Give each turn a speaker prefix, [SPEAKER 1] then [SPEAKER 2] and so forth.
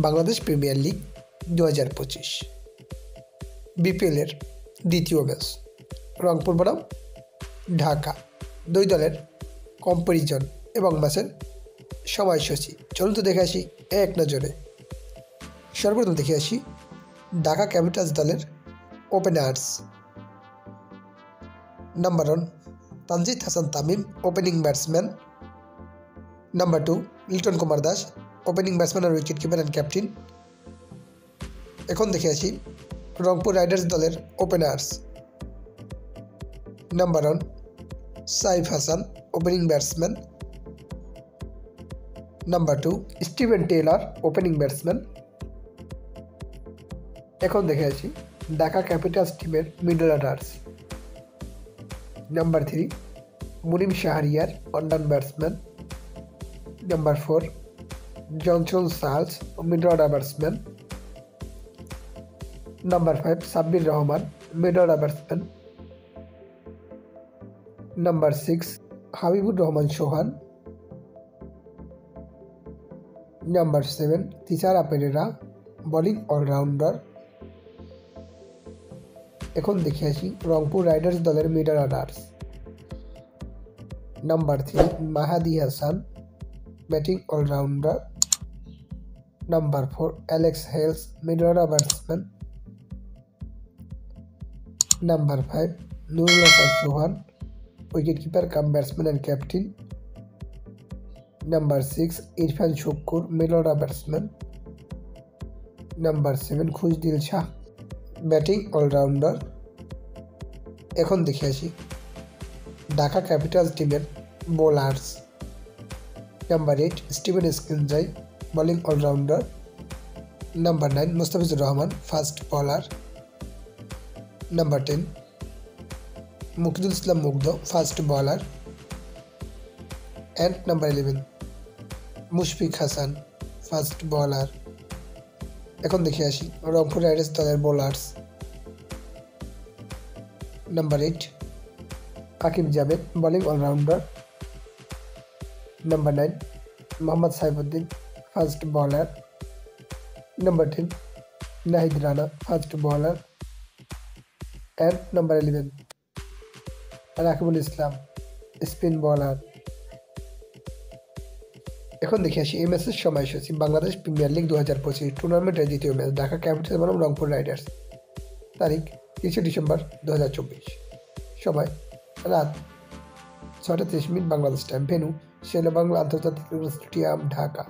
[SPEAKER 1] Bangladesh premier league 2025 বিপিএলের দ্বিতীয় match Rangpur বনাম ঢাকা। দুই দলের কম্পারিজন এবং ম্যাচের সময়সূচি চলুন তো দেখে আসি এক নজরে। সর্বপ্রথম দেখে আসি ঢাকা ক্যাপিটালস দলের openers. Number 1 Tanzid Hasan Tamim, opening batsman. Number 2 Liton Kumar Das, opening batsman আর উইকেট কিপার অ্যান্ড ক্যাপ্টেন। এখন দেখে আসি রংপুর রাইডার্স দলের openers. Number 1 Saif Hasan, opening batsman. Number 2 Steven Taylor, opening batsman. এখন দেখে আসি ঢাকা ক্যাপিটালস টিমের middle orders. Number 3 Munim Shahriar, one down batsman. Number 4 Johnson Charles, middle order batsman. Number 5 Sabbir Rahman, middle order batsman. Number 6 Habibur Rahman Sohan. Number 7 Thisara Perera, bowling allrounder. এখন দেখে আসি রংপুর রাইডার্স দলের middle orders. Number 3 Mahadi Hasan, batting allrounder. Number 4 Alex Hales, middle order batsman. Number 5 Nurul Hasan Sohan, wicket keeper cum batsman and captain. Number 6 Irfan Sukkur, middle order batsman. Number 7 Khushdil Shah, batting allrounder. এখন দেখে আসি Dhaka capitals টিমের bowlers. Number 8 Steven স্কিনজাই, bowling allrounder. Number 9 Mustafizur Rahman, fast bowler. Number 10 Mukidul Islam Mugdho, fast bowler. And number 11 Mushfiq Hasan, fast bowler. এখন দেখে আসি Rangpur riders দলের bowlers. Number 8 Aqib Javed, bowling allrounder. Number 9 Mohammad Saifuddin, fast bowler. Number 10 Nahid Rana, fast bowler. And number 11 Rakibul Islam, spin bowler. এখন দেখে আসি এই ম্যাচের সময়সূচি। বাংলাদেশ প্রিমিয়ার লিগ 2025 টুর্নামেন্টের দ্বিতীয় ম্যাচ ঢাকা ক্যাপিটালস বনাম রংপুর রাইডার্স। তারিখ 30 ডিসেম্বর 2024। সময় রাত 6:30 বাংলাদেশ টাইম। ভেন্যু শেরেবাংলা আন্তর্জাতিক স্টেডিয়াম, ঢাকা।